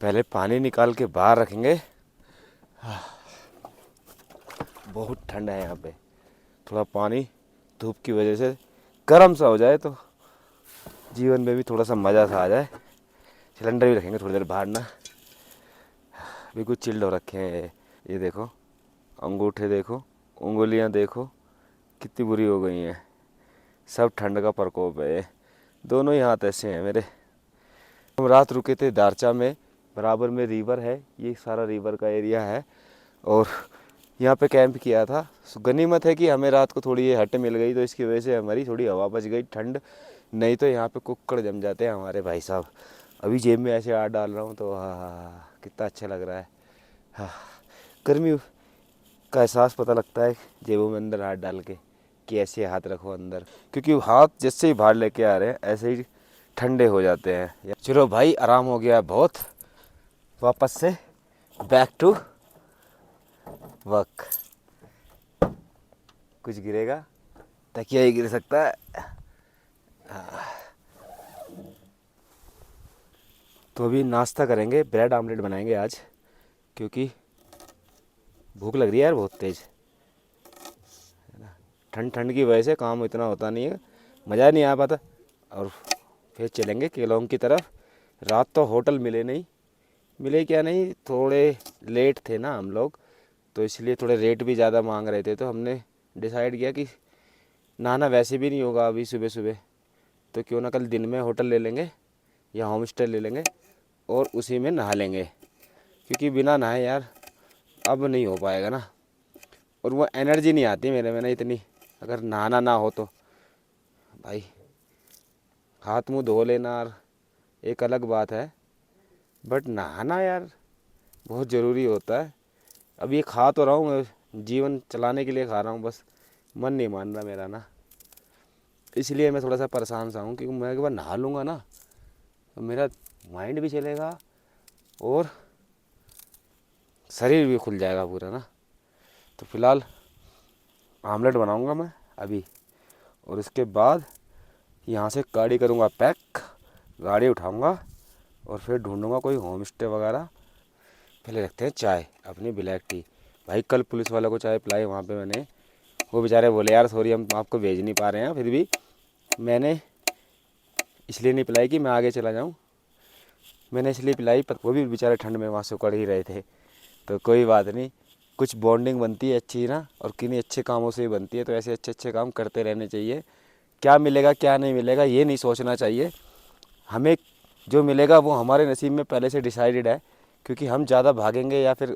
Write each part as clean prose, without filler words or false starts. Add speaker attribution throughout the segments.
Speaker 1: पहले पानी निकाल के बाहर रखेंगे। बहुत ठंड है यहाँ पे। थोड़ा पानी धूप की वजह से गर्म सा हो जाए तो जीवन में भी थोड़ा सा मज़ा सा आ जाए। सिलेंडर भी रखेंगे थोड़ी देर बाहर ना। बिल्कुल चिल्ड हो रखे हैं। ये देखो अंगूठे देखो, उंगलियां देखो कितनी बुरी हो गई हैं। सब ठंड का प्रकोप है। दोनों ही हाथ ऐसे हैं मेरे। हम रात रुके थे दारचा में, बराबर में रिवर है, ये सारा रिवर का एरिया है और यहाँ पे कैंप किया था। गनीमत है कि हमें रात को थोड़ी ये हट मिल गई तो इसकी वजह से हमारी थोड़ी हवा बच गई ठंड, नहीं तो यहाँ पे कुक्कड़ जम जाते हैं हमारे भाई साहब। अभी जेब में ऐसे हाथ डाल रहा हूँ तो हाँ कितना अच्छा लग रहा है। हाँ, गर्मी का एहसास पता लगता है जेबों में अंदर हाथ डाल के कि ऐसे हाथ रखो अंदर, क्योंकि हाथ जैसे ही बाहर लेके आ रहे हैं ऐसे ही ठंडे हो जाते हैं। चलो भाई आराम हो गया बहुत, वापस से बैक टू वर्क। कुछ गिरेगा, तकिया ही गिर सकता है। तो अभी नाश्ता करेंगे, ब्रेड आमलेट बनाएंगे आज, क्योंकि भूख लग रही है यार बहुत तेज़। ठंड ठंड की वजह से काम इतना होता नहीं है, मज़ा नहीं आ पाता। और फिर चलेंगे केलोंग की तरफ। रात तो होटल मिले नहीं, मिले क्या नहीं, थोड़े लेट थे ना हम लोग, तो इसलिए थोड़े रेट भी ज़्यादा मांग रहे थे। तो हमने डिसाइड किया कि नहाना वैसे भी नहीं होगा अभी सुबह सुबह, तो क्यों ना कल दिन में होटल ले लेंगे या होम स्टे ले लेंगे और उसी में नहा लेंगे, क्योंकि बिना नहाए यार अब नहीं हो पाएगा ना। और वो एनर्जी नहीं आती मेरे में ना इतनी, अगर नहाना ना हो तो। भाई हाथ मुंह धो लेना और एक अलग बात है, बट नहाना यार बहुत ज़रूरी होता है। अब ये खा तो रहा हूँ मैं, जीवन चलाने के लिए खा रहा हूँ, बस मन नहीं मान रहा मेरा ना, इसलिए मैं थोड़ा सा परेशान सा हूँ। क्योंकि मैं एक बार नहा लूँगा ना तो मेरा माइंड भी चलेगा और शरीर भी खुल जाएगा पूरा ना। तो फिलहाल आमलेट बनाऊँगा मैं अभी, और उसके बाद यहाँ से गाड़ी करूँगा पैक, गाड़ी उठाऊँगा और फिर ढूंढूँगा कोई होम स्टे वगैरह। पहले रखते हैं चाय अपनी ब्लैक टी। भाई कल पुलिस वालों को चाय पिलाई वहाँ पे मैंने, वो बेचारे बोले यार सॉरी हम आपको भेज नहीं पा रहे हैं, फिर भी मैंने इसलिए नहीं पिलाई कि मैं आगे चला जाऊँ, मैंने इसलिए पिलाई, पर वो भी बेचारे ठंड में वहाँ सुकड़ ही रहे थे। तो कोई बात नहीं, कुछ बॉन्डिंग बनती है अच्छी ना, और किन्हीं अच्छे कामों से ही बनती है। तो ऐसे अच्छे अच्छे काम करते रहने चाहिए। क्या मिलेगा क्या नहीं मिलेगा ये नहीं सोचना चाहिए, हमें जो मिलेगा वो हमारे नसीब में पहले से डिसाइडेड है। क्योंकि हम ज़्यादा भागेंगे या फिर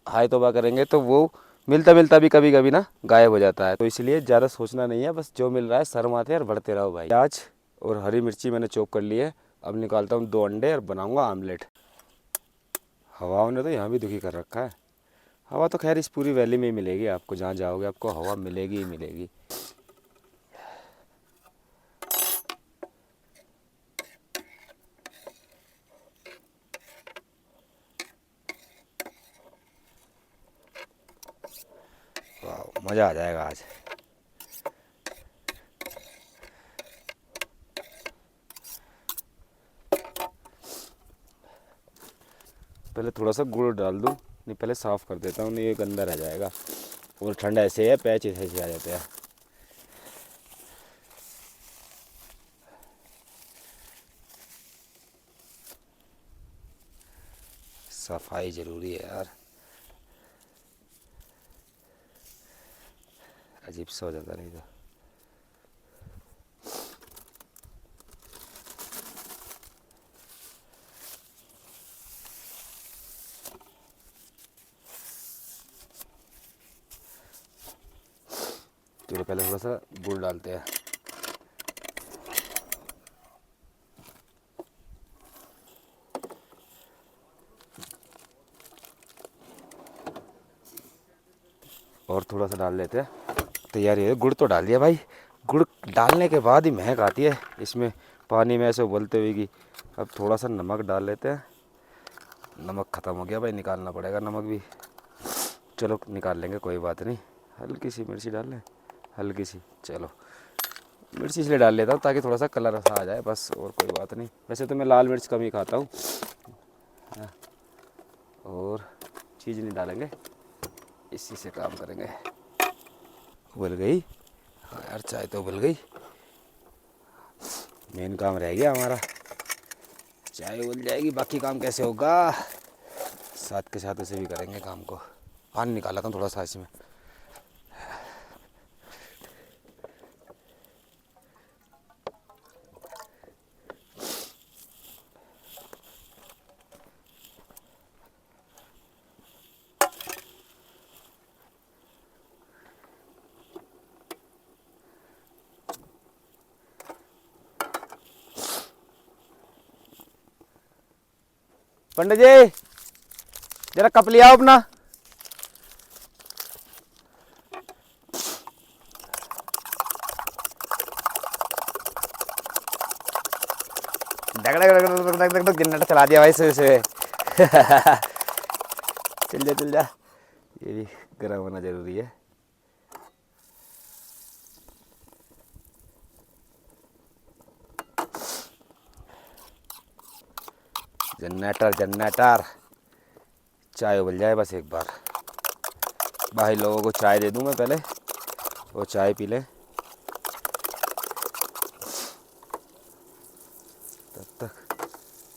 Speaker 1: हाय तौबा करेंगे तो वो मिलता मिलता भी कभी कभी ना गायब हो जाता है। तो इसलिए ज़्यादा सोचना नहीं है, बस जो मिल रहा है सर माथे और बढ़ते रहो भाई। प्याज और हरी मिर्ची मैंने चॉप कर ली है, अब निकालता हूँ 2 अंडे और बनाऊँगा आमलेट। हवाओं ने तो यहाँ भी दुखी कर रखा है। हवा तो खैर इस पूरी वैली में ही मिलेगी आपको, जहाँ जाओगे आपको हवा मिलेगी ही मिलेगी। वाह मज़ा आ जाएगा आज। पहले थोड़ा सा गुड़ डाल दूँ, नहीं पहले साफ़ कर देता हूँ, नहीं ये गंदा रह जाएगा। और ठंड ऐसे है पैच ऐसे आ जाते हैं। सफाई ज़रूरी है यार, अजीब सा हो जाता नहीं तो। चलो पहले थोड़ा सा गुड़ डालते हैं। और थोड़ा सा डाल लेते हैं। तैयारी है, गुड़ तो डाल दिया भाई। गुड़ डालने के बाद ही महक आती है इसमें पानी में ऐसे उबलते हुए की। अब थोड़ा सा नमक डाल लेते हैं। नमक ख़त्म हो गया भाई, निकालना पड़ेगा नमक भी। चलो निकाल लेंगे कोई बात नहीं। हल्की सी मिर्ची डाल लें, हल्की सी। चलो मिर्ची इसलिए डाल लेता हूँ ताकि थोड़ा सा कलर सा आ जाए बस, और कोई बात नहीं। वैसे तो मैं लाल मिर्च कम ही खाता हूँ। और चीज़ नहीं डालेंगे, इसी से काम करेंगे। उबल गई। हाँ यार चाय तो उबल गई। मेन काम रह गया हमारा, चाय उबल जाएगी बाकी काम कैसे होगा। साथ के साथ उसे भी करेंगे काम को। पानी निकाला था थोड़ा सा इसमें। पंडित जी जरा कप लिया अपना। जनरेटर चला दिया भाई सुबह सुबह। चल जा चल जा, ये भी गर्म होना जरूरी है। जनरेटर जनरेटर, चाय उबल जाए बस एक बार। भाई लोगों को चाय दे दूं मैं पहले, वो चाय पी ले तब तक।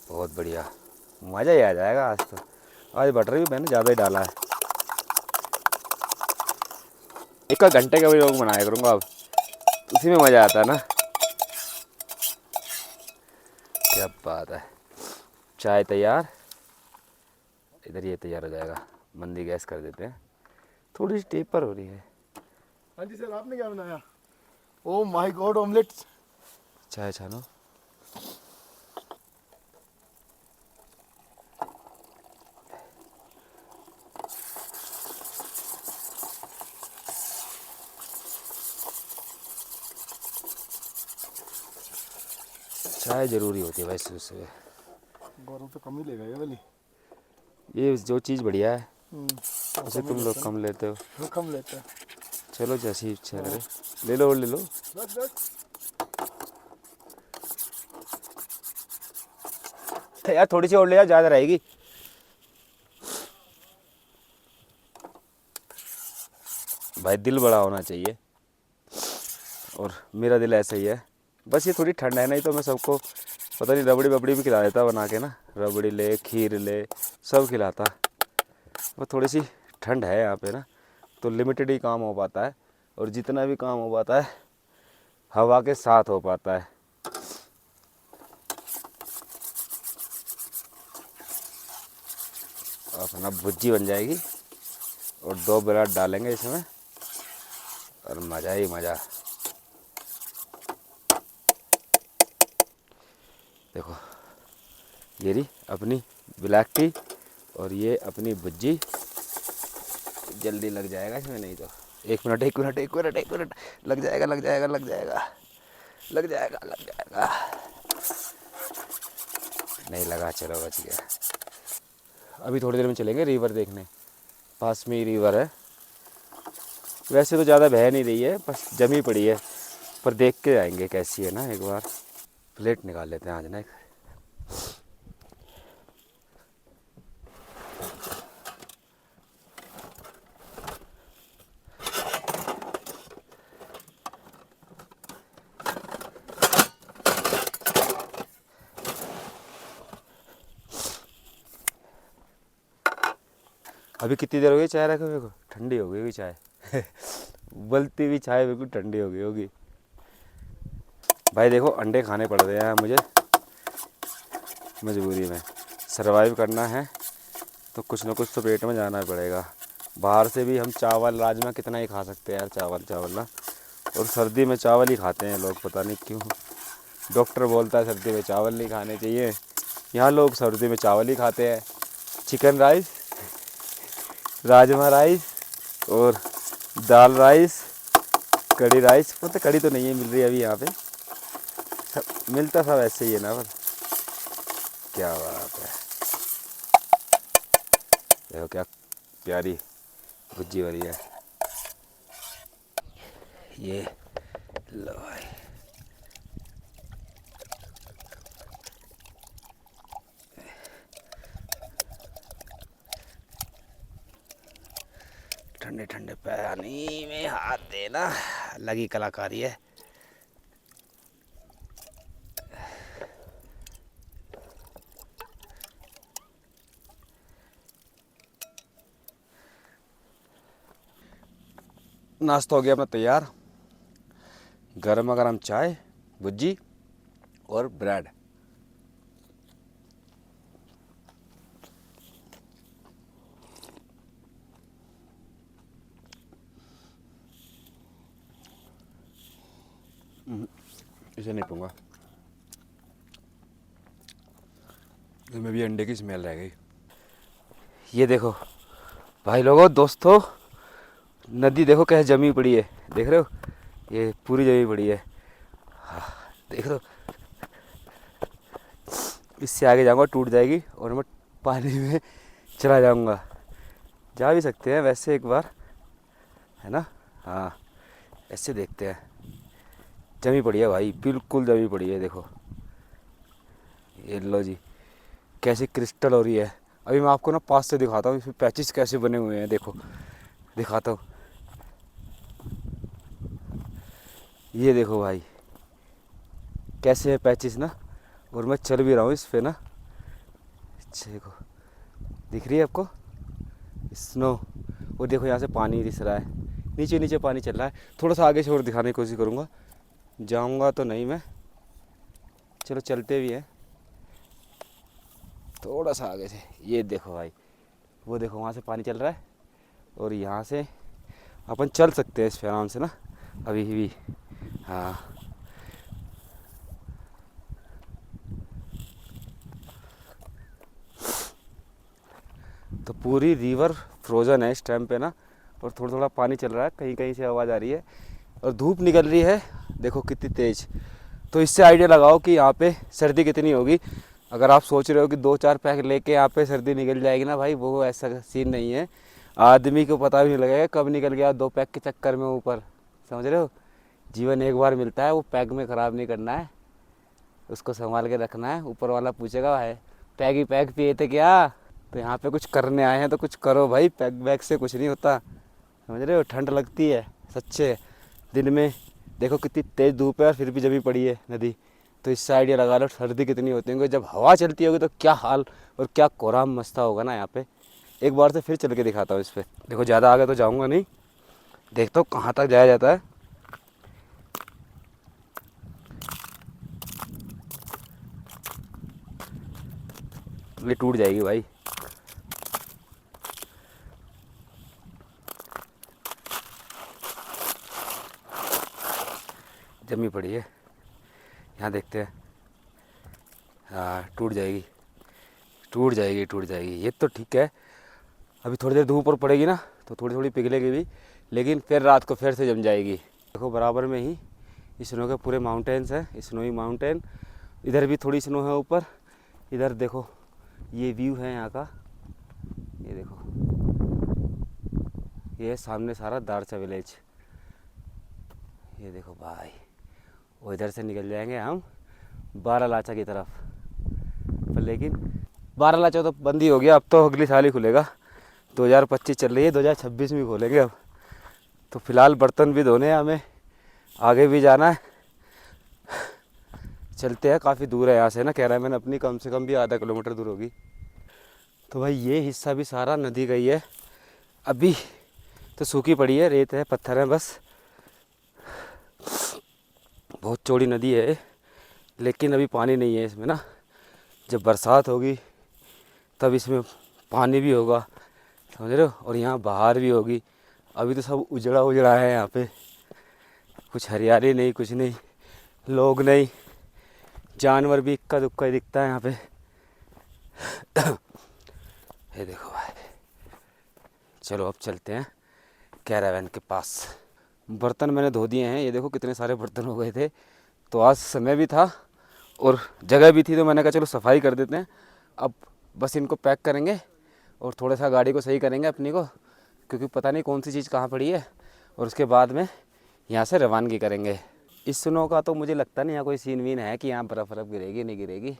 Speaker 1: बहुत बढ़िया, मज़ा ही आ जाएगा आज तो। आज बटर भी मैंने ज़्यादा ही डाला है। एक घंटे का भी लोग बनाया करूँगा अब, उसी में मज़ा आता है ना। क्या बात है, चाय तैयार। इधर ये तैयार हो जाएगा। मंदी गैस कर देते हैं, थोड़ी सी टेपर हो रही है।
Speaker 2: हाँ जी सर, आपने क्या बनाया? Oh my God, omelette.
Speaker 1: चाय छानो। चाय ज़रूरी होती है भाई सुबह सुबह।
Speaker 2: गौरव तो कम ही लेगा ये वाली।
Speaker 1: ये जो चीज़ बढ़िया है
Speaker 2: वो
Speaker 1: उसे
Speaker 2: कम ही
Speaker 1: तुम लोग
Speaker 2: लेता है।
Speaker 1: कम लेते हो।
Speaker 2: वो कम लेता है।
Speaker 1: चलो जैसी इच्छा करे ले लो और ले लो।
Speaker 2: बस बस।
Speaker 1: यार थोड़ी सी और ले जा, ज़्यादा रहेगी। भाई दिल बड़ा होना चाहिए, और मेरा दिल ऐसा ही है। बस ये थोड़ी ठंड है, नहीं तो मैं सबको पता नहीं रबड़ी बबड़ी भी खिला देता बना के ना। रबड़ी ले, खीर ले, सब खिलाता। वो थोड़ी सी ठंड है यहाँ पे ना, तो लिमिटेड ही काम हो पाता है, और जितना भी काम हो पाता है हवा के साथ हो पाता है। अपना भुज्जी बन जाएगी और 2 ब्रेड डालेंगे इसमें, और मज़ा ही मज़ा। देखो ये रही अपनी ब्लैक टी, और ये अपनी भुज्जी। जल्दी लग जाएगा इसमें, नहीं तो 1 मिनट 1 मिनट 1 मिनट 1 मिनट लग जाएगा लग जाएगा लग जाएगा लग जाएगा लग जाएगा। नहीं लगा, चलो बच गया। अभी थोड़ी देर में चलेंगे रिवर देखने, पास में ही रिवर है। वैसे तो ज़्यादा बह नहीं रही है, बस जमी पड़ी है, पर देख के आएंगे कैसी है ना एक बार। प्लेट निकाल लेते हैं आज ना एक। अभी कितनी देर हो गई चाय रखे हुए को? ठंडी हो गई होगी चाय। उबलती हुई चाय बिल्कुल ठंडी हो गई होगी। भाई देखो अंडे खाने पड़ रहे हैं मुझे मजबूरी में। सरवाइव करना है तो कुछ ना कुछ तो पेट में जाना पड़ेगा। बाहर से भी हम चावल राजमा कितना ही खा सकते हैं यार, चावल चावल ना। और सर्दी में चावल ही खाते हैं लोग, पता नहीं क्यों। डॉक्टर बोलता है सर्दी में चावल नहीं खाने चाहिए, यहाँ लोग सर्दी में चावल ही खाते हैं। चिकन राइस, राजमा राइस और दाल राइस, कड़ी राइस। मतलब कड़ी तो नहीं है मिल रही अभी यहाँ पे, सब मिलता सब ऐसे ही है ना। पर क्या बात है, देखो क्या प्यारी भुज्जी वाली है ये। लो भाई ठंडे ठंडे पानी में हाथ देना लगी कलाकारी है। नाश्ता हो गया अपना तैयार, गरम गरम चाय, भुज्जी और ब्रेड। इसे नहीं पीऊँगा, इसमें भी अंडे की स्मेल रह गई। ये देखो भाई लोगों, दोस्तों, नदी देखो कैसे जमी पड़ी है, देख रहे हो, ये पूरी जमी पड़ी है। हाँ, देख रहे हो, इससे आगे जाऊंगा टूट जाएगी और मैं पानी में चला जाऊंगा। जा भी सकते हैं वैसे एक बार, है ना। हाँ, ऐसे देखते हैं। जमी पड़ी है भाई, बिल्कुल जमी पड़ी है, देखो ये लो जी, कैसी क्रिस्टल हो रही है। अभी मैं आपको ना पास से दिखाता हूँ इसमें पैचेस कैसे बने हुए हैं, देखो दिखाता हूँ। ये देखो भाई कैसे है पैचेस ना, और मैं चल भी रहा हूँ इस पे ना। देखो, दिख रही है आपको स्नो, और देखो यहाँ से पानी रिस रहा है, नीचे नीचे पानी चल रहा है। थोड़ा सा आगे से और दिखाने की कोशिश करूँगा, जाऊँगा तो नहीं मैं, चलो चलते भी हैं थोड़ा सा आगे से। ये देखो भाई, वो देखो वहाँ से पानी चल रहा है, और यहाँ से अपन चल सकते हैं इस पे आराम से ना अभी भी। हाँ, तो पूरी रिवर फ्रोज़न है इस टाइम पे ना, और थोड़ा थोड़ा पानी चल रहा है, कहीं कहीं से आवाज़ आ रही है, और धूप निकल रही है देखो कितनी तेज़। तो इससे आइडिया लगाओ कि यहाँ पे सर्दी कितनी होगी। अगर आप सोच रहे हो कि 2-4 पैक लेके यहाँ पे सर्दी निकल जाएगी ना भाई, वो ऐसा सीन नहीं है। आदमी को पता भी नहीं लगेगा कब निकल गया 2 पैक के चक्कर में ऊपर, समझ रहे हो। जीवन एक बार मिलता है, वो पैक में ख़राब नहीं करना है, उसको संभाल के रखना है। ऊपर वाला पूछेगा भाई पैक ही पैक पिए थे क्या, तो यहाँ पे कुछ करने आए हैं तो कुछ करो भाई, पैक वैक से कुछ नहीं होता, समझ रहे हो। ठंड लगती है सच्चे, दिन में देखो कितनी तेज़ धूप है और फिर भी जमी पड़ी है नदी। तो इससे आइडिया लगा लो सर्दी कितनी होती होगी। जब हवा चलती होगी तो क्या हाल और क्या कोहराम मचता होगा ना यहाँ पे। एक बार से फिर चल के दिखाता हूँ इस पर। देखो ज़्यादा आगे तो जाऊँगा नहीं, देखता हूँ कहाँ तक जाया जाता है। ये टूट जाएगी भाई, जमी पड़ी है, यहाँ देखते हैं। हाँ, टूट जाएगी टूट जाएगी टूट जाएगी। ये तो ठीक है, अभी थोड़ी देर धूप और पड़ेगी ना तो थोड़ी थोड़ी पिघलेगी भी, लेकिन फिर रात को फिर से जम जाएगी। देखो बराबर में ही स्नो के पूरे माउंटेन्स हैं, स्नोई माउंटेन। इधर भी थोड़ी स्नो है ऊपर, इधर देखो ये व्यू है यहाँ का, ये देखो, ये सामने सारा दारचा विलेज। ये देखो भाई, वो इधर से निकल जाएंगे हम बारालाचा की तरफ, पर लेकिन बारालाचा तो बंद ही हो गया, अब तो अगली साल ही खुलेगा। 2025 चल रही है, 2026 में खोलेंगे अब। तो फिलहाल बर्तन भी धोने हैं हमें, आगे भी जाना है, चलते हैं। काफ़ी दूर है यहाँ से ना, कह रहा है मैंने अपनी, कम से कम भी आधा किलोमीटर दूर होगी। तो भाई ये हिस्सा भी सारा नदी का ही है, अभी तो सूखी पड़ी है, रेत है, पत्थर है बस। बहुत चौड़ी नदी है, लेकिन अभी पानी नहीं है इसमें ना। जब बरसात होगी तब इसमें पानी भी होगा, समझ रहे हो, और यहाँ बहार भी होगी। अभी तो सब उजड़ा उजड़ा है यहाँ पे, कुछ हरियाली नहीं, कुछ नहीं, लोग नहीं, जानवर भी इक्का दुक्का ही दिखता है यहाँ पे। ये देखो भाई, चलो अब चलते हैं कैरावैन के पास। बर्तन मैंने धो दिए हैं, ये देखो कितने सारे बर्तन हो गए थे। तो आज समय भी था और जगह भी थी, तो मैंने कहा चलो सफाई कर देते हैं। अब बस इनको पैक करेंगे और थोड़ा सा गाड़ी को सही करेंगे अपनी को, क्योंकि पता नहीं कौन सी चीज़ कहाँ पड़ी है, और उसके बाद में यहाँ से रवानगी करेंगे। इस स्नो का तो मुझे लगता नहीं यहाँ कोई सीन वीन है कि यहाँ बर्फ़ गिरेगी नहीं गिरेगी।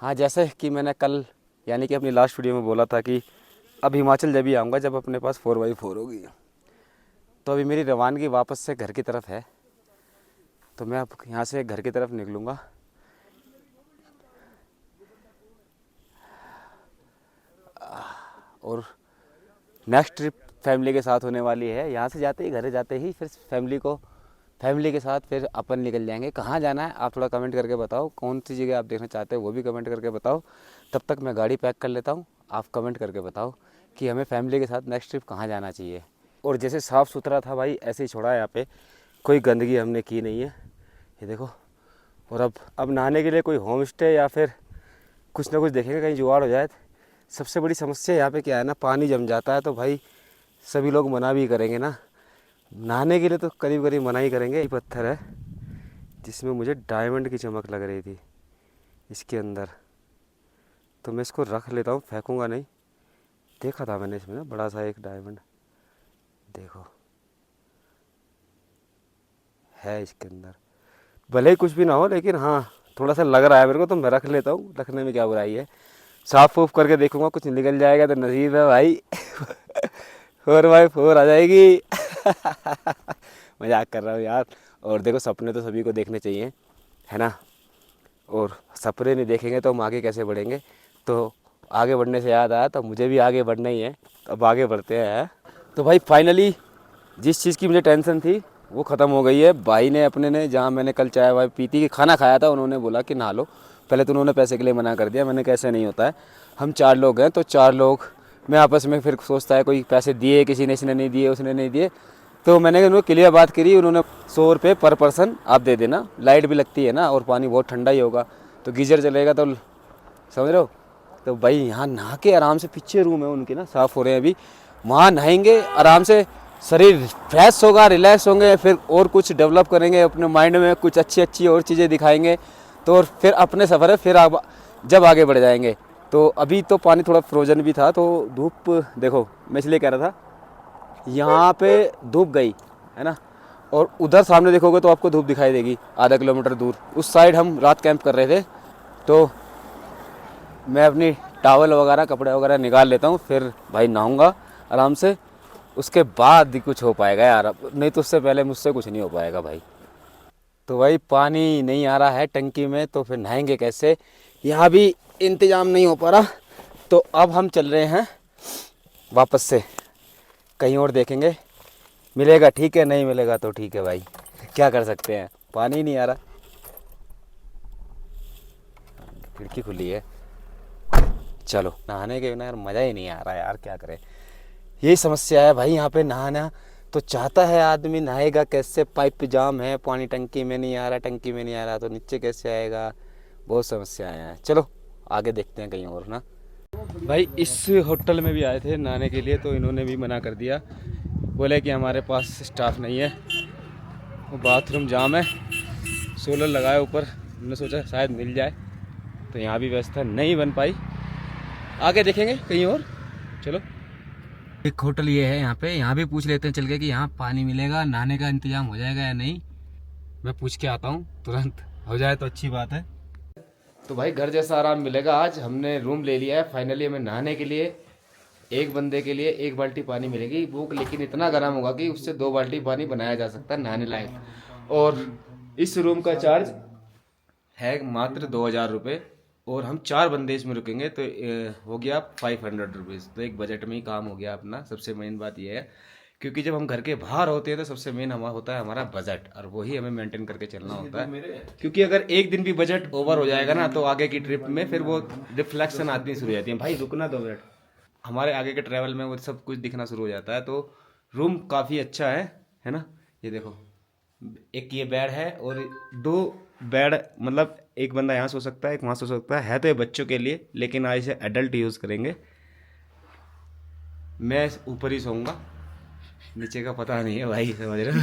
Speaker 1: हाँ, जैसे कि मैंने कल यानी कि अपनी लास्ट वीडियो में बोला था कि अब हिमाचल जब ही आऊँगा जब अपने पास 4x4 होगी। तो अभी मेरी रवानगी वापस से घर की तरफ है, तो मैं अब यहाँ से घर की तरफ निकलूँगा। और नेक्स्ट ट्रिप फैमिली के साथ होने वाली है। यहाँ से जाते ही, घर जाते ही फिर फैमिली के साथ फिर अपन निकल जाएंगे। कहाँ जाना है आप थोड़ा कमेंट करके बताओ, कौन सी जगह आप देखना चाहते हो वो भी कमेंट करके बताओ। तब तक मैं गाड़ी पैक कर लेता हूँ, आप कमेंट करके बताओ कि हमें फैमिली के साथ नेक्स्ट ट्रिप कहाँ जाना चाहिए। और जैसे साफ़ सुथरा था भाई ऐसे ही छोड़ा है, यहाँ पे कोई गंदगी हमने की नहीं है, ये देखो। और अब नहाने के लिए कोई होम स्टे या फिर कुछ ना कुछ देखेंगे, कहीं जुगाड़ हो जाए। सबसे बड़ी समस्या यहाँ पे क्या है ना, पानी जम जाता है तो भाई सभी लोग मना भी करेंगे ना, नहाने के लिए तो करीब करीब मना ही करेंगे। ये पत्थर है जिसमें मुझे डायमंड की चमक लग रही थी इसके अंदर, तो मैं इसको रख लेता हूँ, फेंकूँगा नहीं। देखा था मैंने इसमें ना बड़ा सा एक डायमंड, देखो है इसके अंदर। भले ही कुछ भी ना हो लेकिन हाँ थोड़ा सा लग रहा है मेरे को, तो मैं रख लेता हूँ, रखने में क्या बुराई है। साफ उफ करके देखूँगा, कुछ निकल जाएगा तो नसीब है भाई। 4x4 आ जाएगी। मजाक कर रहा हूँ यार। और देखो सपने तो सभी को देखने चाहिए, है ना। और सपने नहीं देखेंगे तो हम आगे कैसे बढ़ेंगे। तो आगे बढ़ने से याद आया, तो मुझे भी आगे बढ़ना ही है, अब आगे बढ़ते हैं। तो भाई फाइनली जिस चीज़ की मुझे टेंशन थी वो ख़त्म हो गई है। भाई ने अपने ने, जहाँ मैंने कल चाय वाय पी थी, खाना खाया था, उन्होंने बोला कि नहा लो। पहले तो उन्होंने पैसे के लिए मना कर दिया, मैंने कैसे नहीं होता है, हम 4 लोग हैं तो 4 लोग में आपस में फिर सोचता है कोई पैसे दिए किसी ने, इसने नहीं दिए उसने नहीं दिए। तो मैंने उनको क्लियर बात करी, उन्होंने 100 रुपये पर पर्सन आप दे देना, लाइट भी लगती है ना और पानी बहुत ठंडा ही होगा तो गीजर चलेगा, तो समझ रहे हो। तो भाई यहाँ नहा के आराम से, पीछे रूम है उनके ना, साफ़ हो रहे हैं अभी, वहाँ नहाएंगे आराम से, शरीर फ्रेश होगा, रिलैक्स होंगे, फिर और कुछ डेवलप करेंगे अपने माइंड में, कुछ अच्छी और चीज़ें दिखाएंगे। तो और फिर अपने सफ़र है, फिर आप जब आगे बढ़ जाएंगे। तो अभी तो पानी थोड़ा फ्रोजन भी था, तो धूप देखो, मैं इसलिए कह रहा था यहाँ पे धूप गई है ना, और उधर सामने देखोगे तो आपको धूप दिखाई देगी आधा किलोमीटर दूर। उस साइड हम रात कैंप कर रहे थे, तो मैं अपनी टॉवल वगैरह कपड़े वगैरह निकाल लेता हूँ, फिर भाई नहाऊंगा आराम से, उसके बाद ही कुछ हो पाएगा यार, नहीं तो उससे पहले मुझसे कुछ नहीं हो पाएगा भाई। तो भाई पानी नहीं आ रहा है टंकी में, तो फिर नहाएंगे कैसे, यहाँ भी इंतज़ाम नहीं हो पा रहा। तो अब हम चल रहे हैं वापस से, कहीं और देखेंगे, मिलेगा ठीक है, नहीं मिलेगा तो ठीक है भाई, क्या कर सकते हैं, पानी नहीं आ रहा। खिड़की खुली है, चलो नहाने के बिना यार मज़ा ही नहीं आ रहा यार, क्या करें। यही समस्या है भाई यहाँ पे, नहाना तो चाहता है आदमी, नहाएगा कैसे, पाइप जाम है, पानी टंकी में नहीं आ रहा, टंकी में नहीं आ रहा तो नीचे कैसे आएगा, बहुत समस्याएं हैं। चलो आगे देखते हैं कहीं और ना। भाई इस होटल में भी आए थे नहाने के लिए, तो इन्होंने भी मना कर दिया, बोले कि हमारे पास स्टाफ नहीं है, वो बाथरूम जाम है, सोलर लगाया ऊपर, हमने सोचा शायद मिल जाए, तो यहाँ भी व्यवस्था नहीं बन पाई, आगे देखेंगे कहीं और। चलो एक होटल ये है यहाँ पे, यहाँ भी पूछ लेते हैं चल के कि यहाँ पानी मिलेगा, नहाने का इंतजाम हो जाएगा या नहीं। मैं पूछ के आता हूँ, तुरंत हो जाए तो अच्छी बात है। तो भाई घर जैसा आराम मिलेगा। आज हमने रूम ले लिया है फाइनली, हमें नहाने के लिए एक बंदे के लिए 1 बाल्टी पानी मिलेगी, वो लेकिन इतना गर्म होगा कि उससे 2 बाल्टी पानी बनाया जा सकता है नहाने लायक। और इस रूम का चार्ज है मात्र 2000 रुपये, और हम 4 बंदे इसमें रुकेंगे, तो हो गया 500 रुपीज़, तो एक बजट में ही काम हो गया अपना। सबसे मेन बात यह है, क्योंकि जब हम घर के बाहर होते हैं तो सबसे मेन हमारा होता है हमारा बजट, और वही हमें मेंटेन करके चलना होता है। क्योंकि अगर एक दिन भी बजट ओवर हो जाएगा ना, तो आगे की ट्रिप में फिर वो रिफ्लेक्शन आती शुरू हो जाती है। भाई रुकना 2 मिनट, हमारे आगे के ट्रैवल में वो सब कुछ दिखना शुरू हो जाता है। तो रूम काफ़ी अच्छा है ना। ये देखो, एक ये बेड है और 2 बेड, मतलब एक बंदा यहाँ सो सकता है, एक वहाँ सो सकता है तो ये बच्चों के लिए, लेकिन आज इसे एडल्ट यूज़ करेंगे। मैं ऊपर ही सोऊंगा, नीचे का पता नहीं है भाई, समझ रहे हो,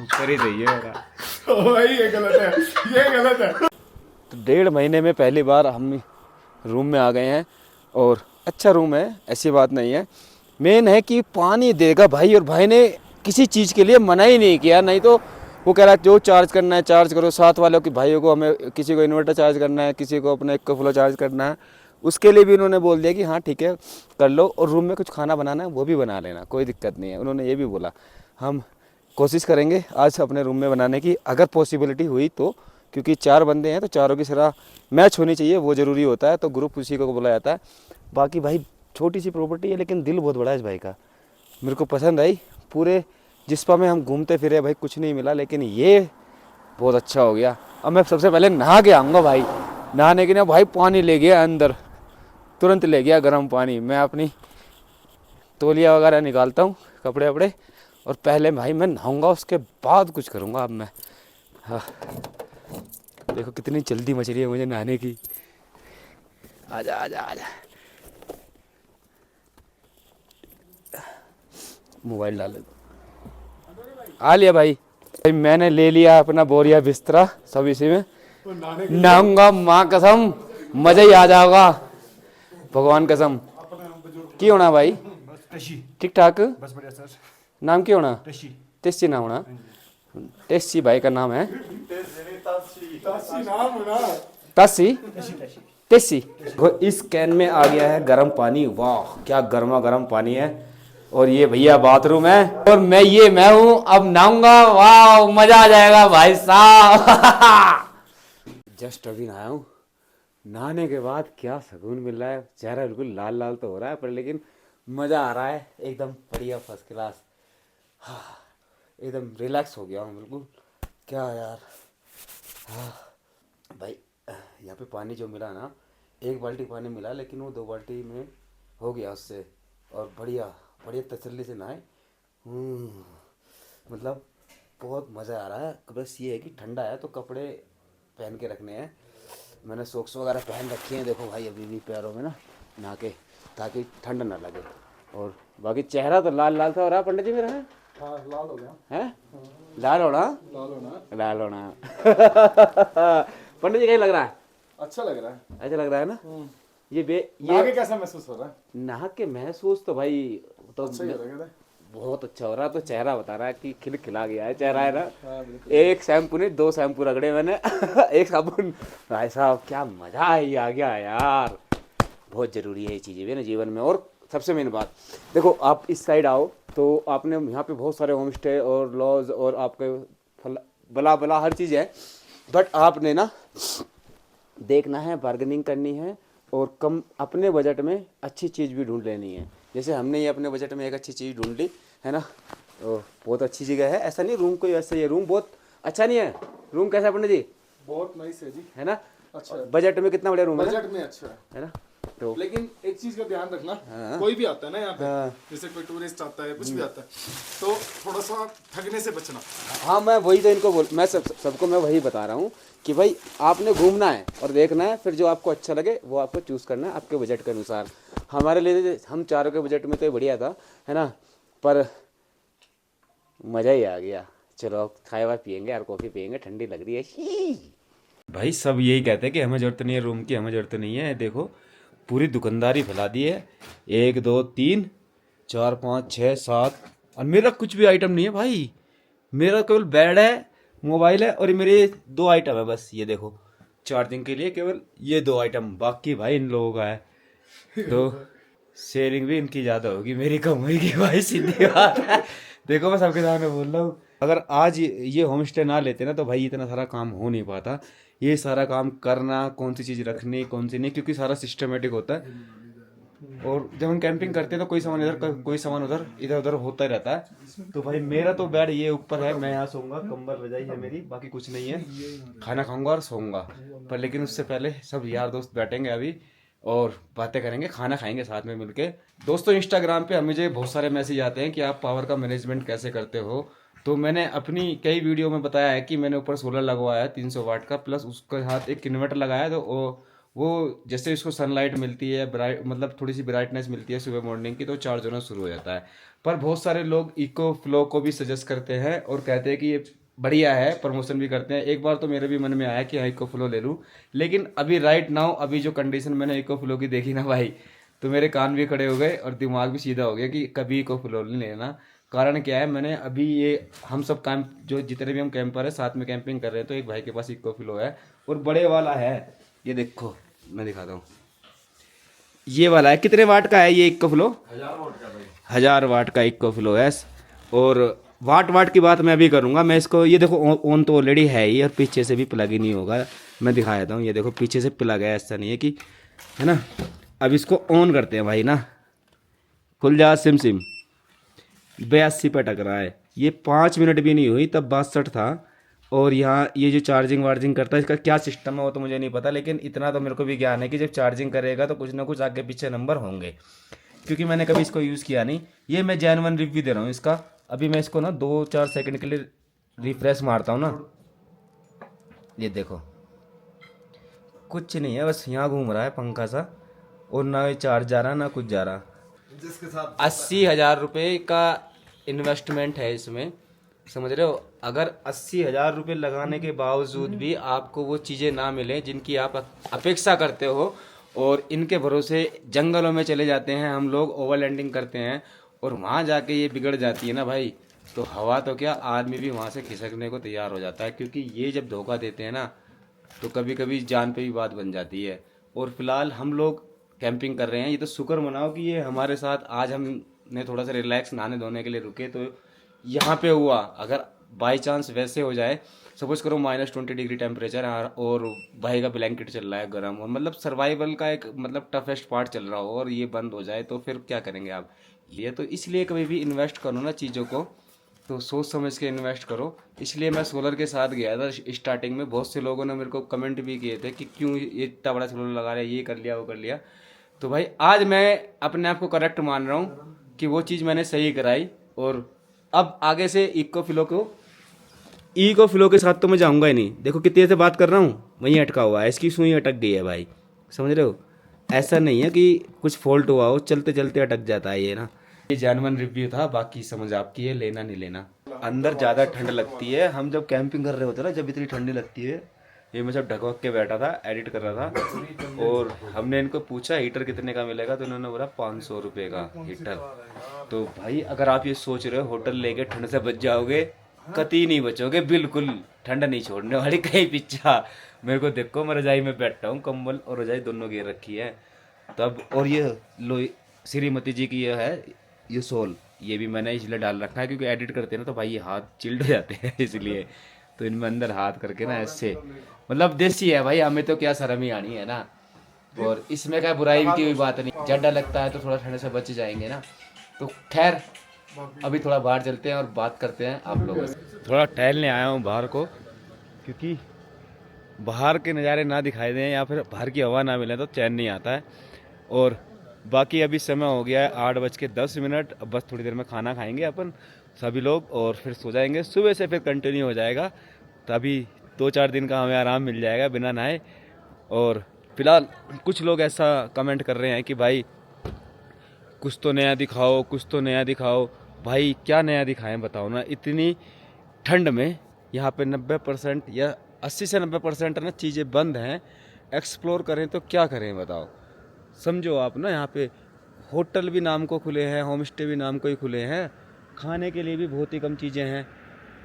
Speaker 1: ऊपर ही चाहिए मेरा।
Speaker 2: भाई ये गलत है, ये गलत है।
Speaker 1: तो 1.5 महीने में पहली बार हम रूम में आ गए हैं, और अच्छा रूम है, ऐसी बात नहीं है। मेन है कि पानी देगा भाई, और भाई ने किसी चीज़ के लिए मना ही नहीं किया, नहीं तो वो कह रहा है जो चार्ज करना है चार्ज करो। साथ वालों की भाइयों को, हमें किसी को इन्वर्टर चार्ज करना है, किसी को अपना एक फ्लो चार्ज करना है, उसके लिए भी उन्होंने बोल दिया कि हाँ ठीक है कर लो। और रूम में कुछ खाना बनाना है वो भी बना लेना, कोई दिक्कत नहीं है, उन्होंने ये भी बोला। हम कोशिश करेंगे आज अपने रूम में बनाने की, अगर पॉसिबिलिटी हुई तो, क्योंकि 4 बंदे हैं तो चारों की सलाह मैच होनी चाहिए, वो ज़रूरी होता है, तो ग्रुप उसी को बोला जाता है। बाकी भाई छोटी सी प्रॉपर्टी है लेकिन दिल बहुत बड़ा है इस भाई का, मेरे को पसंद आई। पूरे जिस्पा में हम घूमते फिरे भाई कुछ नहीं मिला, लेकिन ये बहुत अच्छा हो गया। अब मैं सबसे पहले नहा के आऊँगा भाई, नहाने के लिए भाई पानी ले गया अंदर, तुरंत ले गया गर्म पानी। मैं अपनी तौलिया वगैरह निकालता हूँ, कपड़े वपड़े, और पहले भाई मैं नहाऊंगा, उसके बाद कुछ करूँगा अब मैं। हाँ देखो कितनी जल्दी मच रही है मुझे नहाने की। आजा आजा आजा, मोबाइल डाल आ लिया भाई। भाई मैंने ले लिया अपना बोरिया बिस्तरा, सब इसी में नहाऊंगा, माँ कसम मजा ही आ जाएगा, भगवान कसम। की होना भाई? ठीक ठाक,
Speaker 2: बस बढ़िया सर।
Speaker 1: नाम की होना?
Speaker 2: टशी।
Speaker 1: टेस्टी नाम होना, टेस्टी भाई का नाम है।
Speaker 2: टशी नाम होना।
Speaker 1: तासी टेस्टी। इस कैन में आ गया है गर्म पानी, वाह क्या गर्मा गर्म पानी है। और ये भैया बाथरूम है, और मैं हूँ, अब नहाऊंगा, वाह मजा आ जाएगा भाई साहब। जस्ट अभी नहाया हूँ, नहाने के बाद क्या सुकून मिल रहा है, चेहरा बिल्कुल लाल लाल तो हो रहा है पर लेकिन मज़ा आ रहा है, एकदम बढ़िया फर्स्ट क्लास। हाँ एकदम रिलैक्स हो गया हूँ बिल्कुल। क्या यार, हाँ भाई यहाँ पे पानी जो मिला ना, 1 बाल्टी पानी मिला लेकिन वो 2 बाल्टी में हो गया उससे, और बढ़िया बढ़िया तसल्ली से नहाए। मतलब बहुत मज़ा आ रहा है। बस ये है कि ठंडा है तो कपड़े पहन के रखने हैं, मैंने सॉक्स वगैरह पहन रखे हैं, देखो भाई अभी भी पैरों में ना नहा के, ताकि ठंड ना लगे। और बाकी चेहरा तो लाल लाल सा हो रहा है पंडित जी मेरा, है
Speaker 2: हाँ लाल हो गया
Speaker 1: हैं? लाल होना,
Speaker 2: लाल होना।
Speaker 1: लाल होना। पंडित जी कैसा लग रहा है?
Speaker 2: अच्छा लग रहा है।
Speaker 1: ऐसा लग रहा है ना? ये
Speaker 2: आगे कैसा महसूस हो रहा है?
Speaker 1: नहा के महसूस तो भाई तो
Speaker 2: सही हो रहा है।
Speaker 1: बहुत अच्छा हो रहा है, तो चेहरा बता रहा है कि खिल खिला गया है चेहरा, है ना?
Speaker 2: हाँ,
Speaker 1: एक शैम्पू नहीं 2 शैम्पू रगड़े मैंने। एक साबुन। भाई साहब क्या मजा ही आ गया यार, बहुत ज़रूरी है ये चीज़ें भी ना जीवन में। और सबसे मेन बात देखो, आप इस साइड आओ तो आपने यहाँ पे बहुत सारे होम स्टे और लॉज और आपके बला बला हर चीज़ है, बट आपने ना देखना है, बार्गेनिंग करनी है, और कम अपने बजट में अच्छी चीज़ भी ढूंढ लेनी है। जैसे हमने ये अपने बजट में एक अच्छी चीज़ ढूंढ ली है ना, तो बहुत अच्छी जगह है। ऐसा नहीं रूम कोई वैसे, ये रूम बहुत अच्छा नहीं है। रूम कैसा है पंडित जी?
Speaker 2: बहुत नाइस है जी,
Speaker 1: है ना?
Speaker 2: अच्छा
Speaker 1: बजट में कितना बढ़िया रूम है?
Speaker 2: बजट में अच्छा
Speaker 1: है ना? तो
Speaker 2: लेकिन एक चीज का ध्यान रखना,
Speaker 1: हाँ।
Speaker 2: कोई भी आता है ना यहाँ पे,
Speaker 1: हाँ।
Speaker 2: जैसे कोई टूरिस्ट आता है, कुछ भी आता है, तो थोड़ा सा ठगने से बचना।
Speaker 1: हाँ मैं वही तो इनको मैं सबको मैं वही बता रहा हूँ कि भाई आपने घूमना है और देखना है, फिर जो आपको अच्छा लगे वो आपको चूज़ करना है आपके बजट के अनुसार। हमारे लिए हम चारों के बजट में तो बढ़िया था, है ना, पर मज़ा ही आ गया। चलो अब खाए हुआ पियेंगे यार, कॉफ़ी पियेंगे, ठंडी लग रही है। भाई सब यही कहते हैं कि हमें ज़रूरत नहीं है रूम की, हमें ज़रूरत नहीं है। देखो पूरी दुकानदारी फैला दी है, 1 2 3 4 5 6 7, और मेरा कुछ भी आइटम नहीं है भाई। मेरा केवल बेड है, मोबाइल है, और मेरे 2 आइटम है बस। ये देखो चार्जिंग के लिए केवल ये 2 आइटम, बाकी भाई इन लोगों का है। तो शेयरिंग भी इनकी ज़्यादा होगी, मेरी कम होगी भाई, सीधी बात है। देखो मैं सबके सामने बोल रहा हूँ, अगर आज ये होम स्टे ना लेते ना तो भाई इतना सारा काम हो नहीं पाता। ये सारा काम करना, कौन सी चीज़ रखनी कौन सी नहीं, क्योंकि सारा सिस्टमेटिक होता है। और जब हम कैंपिंग करते हैं तो कोई सामान इधर कोई सामान उधर, इधर उधर होता ही रहता है। तो भाई मेरा तो बेड ये ऊपर है, मैं यहाँ सोऊंगा, कंबल रजाई है मेरी, बाकी कुछ नहीं है। खाना खाऊंगा और सोऊंगा, पर लेकिन उससे पहले सब यार दोस्त बैठेंगे अभी और बातें करेंगे, खाना खाएंगे साथ में मिलके। दोस्तों इंस्टाग्राम पे मुझे बहुत सारे मैसेज आते हैं कि आप पावर का मैनेजमेंट कैसे करते हो। तो मैंने अपनी कई वीडियो में बताया है कि मैंने ऊपर सोलर लगवाया है 300 वाट का, प्लस उसके साथ एक इन्वर्टर लगाया है। तो वो जैसे इसको सनलाइट मिलती है, ब्राइट मतलब थोड़ी सी ब्राइटनेस मिलती है सुबह मॉर्निंग की, तो चार्ज होना शुरू हो जाता है। पर बहुत सारे लोग इको फ्लो को भी सजेस्ट करते हैं और कहते हैं कि ये बढ़िया है, प्रमोशन भी करते हैं। एक बार तो मेरे भी मन में आया कि हाँ इको फ्लो ले लूँ, लेकिन अभी राइट नाउ अभी जो कंडीशन मैंने इको फ्लो की देखी ना भाई, तो मेरे कान भी खड़े हो गए और दिमाग भी सीधा हो गया कि कभी इको फ्लो नहीं लेना। कारण क्या है, मैंने अभी ये हम सब काम जो जितने भी हम कैंपर है साथ में कैंपिंग कर रहे हैं, तो एक भाई के पास इको फ्लो है और बड़े वाला है। ये देखो मैं दिखाता हूँ, ये वाला है। कितने वाट का है ये इको फ्लो?
Speaker 2: 1000 वाट का भाई।
Speaker 1: 1000 वाट का इको फ्लो है। और वाट वाट की बात मैं अभी करूँगा। मैं इसको ये देखो ऑन तो ऑलरेडी है ही और पीछे से भी प्लग ही नहीं होगा। मैं दिखा देता हूँ, ये देखो पीछे से प्लग है, ऐसा नहीं है कि, है ना। अब इसको ऑन करते हैं भाई ना, खुल जा सिम सिम। 82 पे अटक रहा है, ये 5 मिनट भी नहीं हुई तब 62 था। और यहाँ ये जो चार्जिंग वार्जिंग करता है इसका क्या सिस्टम है वो तो मुझे नहीं पता, लेकिन इतना तो मेरे को भी ज्ञान है कि जब चार्जिंग करेगा तो कुछ ना कुछ आगे पीछे नंबर होंगे, क्योंकि मैंने कभी इसको यूज़ किया नहीं। ये मैं जेन्युइन रिव्यू दे रहा हूँ इसका। अभी मैं इसको ना 2-4 सेकंड के लिए रिफ्रेश मारता हूँ ना, ये देखो कुछ नहीं है, बस यहाँ घूम रहा है पंखा सा, और ना ये चार्ज जा रहा ना कुछ जा रहा।
Speaker 2: जिसके साथ
Speaker 1: 80,000 रुपये का इन्वेस्टमेंट है इसमें, समझ रहे हो। अगर 80,000 रुपये लगाने के बावजूद भी आपको वो चीज़ें ना मिलें जिनकी आप अपेक्षा करते हो, और इनके भरोसे जंगलों में चले जाते हैं हम लोग, ओवरलैंडिंग करते हैं, और वहाँ जाके ये बिगड़ जाती है ना भाई, तो हवा तो क्या, आदमी भी वहाँ से खिसकने को तैयार हो जाता है। क्योंकि ये जब धोखा देते हैं ना तो कभी कभी जान पे भी बात बन जाती है। और फिलहाल हम लोग कैंपिंग कर रहे हैं, ये तो शुक्र मनाओ कि ये हमारे साथ आज हमने थोड़ा सा रिलैक्स नहाने धोने के लिए रुके तो यहाँ पे हुआ। अगर बाई चांस वैसे हो जाए, सपोज करो -20 डिग्री टेम्परेचर और भाई का ब्लैंकेट चल रहा है गर्म, और मतलब सर्वाइवल का एक मतलब टफेस्ट पार्ट चल रहा हो, और ये बंद हो जाए तो फिर क्या करेंगे आप। ये तो इसलिए कभी भी इन्वेस्ट करो ना चीज़ों को तो सोच समझ के इन्वेस्ट करो। इसलिए मैं सोलर के साथ गया था स्टार्टिंग में। बहुत से लोगों ने मेरे को कमेंट भी किए थे कि क्यों ये इतना बड़ा सोलर लगा रहा है, ये कर लिया वो कर लिया। तो भाई आज मैं अपने आप को करेक्ट मान रहा हूँ कि वो चीज़ मैंने सही कराई, और अब आगे से इको फ्लो के साथ तो मैं जाऊँगा ही नहीं। देखो कितनी देर से बात कर रहा हूँ, वहीं अटका हुआ है, इसकी सुई अटक गई है भाई, समझ रहे हो। ऐसा नहीं है कि कुछ फॉल्ट हुआ हो, चलते चलते अटक जाता है ये ना। ये जेन्युइन रिव्यू था, बाकी समझ आपकी है, लेना नहीं लेना। अंदर ज़्यादा ठंड लगती है, हम जब कैंपिंग कर रहे होते ना जब इतनी ठंडी लगती है। ये मैं जब ढकवक के बैठा था एडिट कर रहा था, और हमने इनको पूछा हीटर कितने का मिलेगा, तो इन्होंने बोला 500 रुपये का हीटर। तो भाई अगर आप ये सोच रहे हो होटल लेके ठंड से बच जाओगे, कतई नहीं बचोगे, बिल्कुल ठंड नहीं छोड़ने वाली कहीं पीछा। मेरे को देखो, मैं रजाई में बैठा हूँ, कंबल और रजाई दोनों घेर रखी है तब। और ये लो श्रीमती जी की ये है ये सोल, ये भी मैंने इसलिए डाल रखा है क्योंकि एडिट करते हैं ना तो भाई ये हाथ चिल्ड हो जाते हैं इसलिए। तो इनमें अंदर हाथ करके ना ऐसे, मतलब देसी है भाई, हमें तो क्या शर्म ही आनी है ना। और इसमें क्या बुराई की कोई बात नहीं, ज़्यादा लगता है तो थोड़ा ठंड से बच जाएंगे ना। तो खैर अभी थोड़ा बाहर चलते हैं और बात करते हैं आप लोगों से। थोड़ा टहलने आया हूँ बाहर को, क्योंकि बाहर के नज़ारे ना दिखाई दें या फिर बाहर की हवा ना मिले तो चैन नहीं आता है। और बाकी अभी समय हो गया है 8:10। अब बस थोड़ी देर में खाना खाएंगे अपन सभी लोग और फिर सो जाएंगे। सुबह से फिर कंटिन्यू हो जाएगा, तभी 2-4 दिन का हमें आराम मिल जाएगा बिना नहाए। और फिलहाल कुछ लोग ऐसा कमेंट कर रहे हैं कि भाई कुछ तो नया दिखाओ, कुछ तो नया दिखाओ। भाई क्या नया दिखाएं बताओ ना, इतनी ठंड में यहाँ पे 90% या 80 से 90% ना चीज़ें बंद हैं। एक्सप्लोर करें तो क्या करें बताओ। समझो आप ना, यहाँ पे होटल भी नाम को खुले हैं, होम स्टे भी नाम को ही खुले हैं, खाने के लिए भी बहुत ही कम चीज़ें हैं,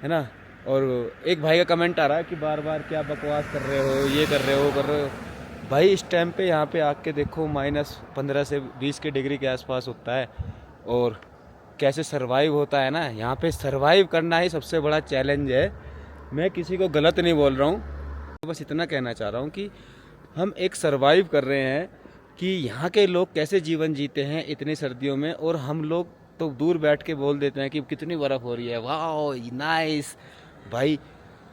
Speaker 1: है ना। और एक भाई का कमेंट आ रहा है कि बार बार क्या बकवास कर रहे हो, ये कर रहे हो वो कर रहे हो। भाई इस टाइम पे यहाँ पे आके देखो -15 से 20 के डिग्री के आसपास होता है, और कैसे सरवाइव होता है ना। यहाँ पे सरवाइव करना ही सबसे बड़ा चैलेंज है। मैं किसी को गलत नहीं बोल रहा हूँ, बस इतना कहना चाह रहा हूँ कि हम एक सरवाइव कर रहे हैं कि यहाँ के लोग कैसे जीवन जीते हैं इतनी सर्दियों में, और हम लोग तो दूर बैठ के बोल देते हैं कि कितनी बर्फ़ हो रही है, वाह नाइस। भाई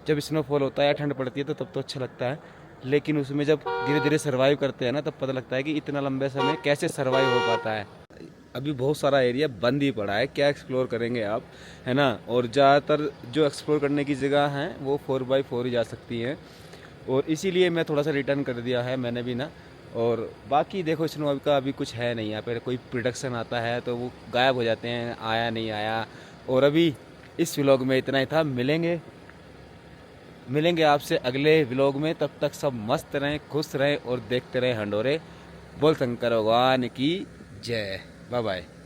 Speaker 1: जब स्नोफॉल होता है या ठंड पड़ती है तो तब तो अच्छा लगता है, लेकिन उसमें जब धीरे धीरे सर्वाइव करते हैं ना तब पता लगता है कि इतना लंबे समय कैसे सर्वाइव हो पाता है। अभी बहुत सारा एरिया बंद ही पड़ा है, क्या एक्सप्लोर करेंगे आप, है ना। और ज़्यादातर जो एक्सप्लोर करने की जगह हैं वो 4x4 ही जा सकती हैं, और इसीलिए मैं थोड़ा सा रिटर्न कर दिया है मैंने भी ना। और बाकी देखो स्नो का अभी कुछ है नहीं यहाँ पे, कोई प्रोडक्शन आता है तो वो गायब हो जाते हैं, आया नहीं आया। और अभी इस व्लॉग में इतना ही था, मिलेंगे आपसे अगले व्लॉग में। तब तक सब मस्त रहें, खुश रहें और देखते रहें हंडोरे। बोल शंकर भगवान की जय। Bye bye.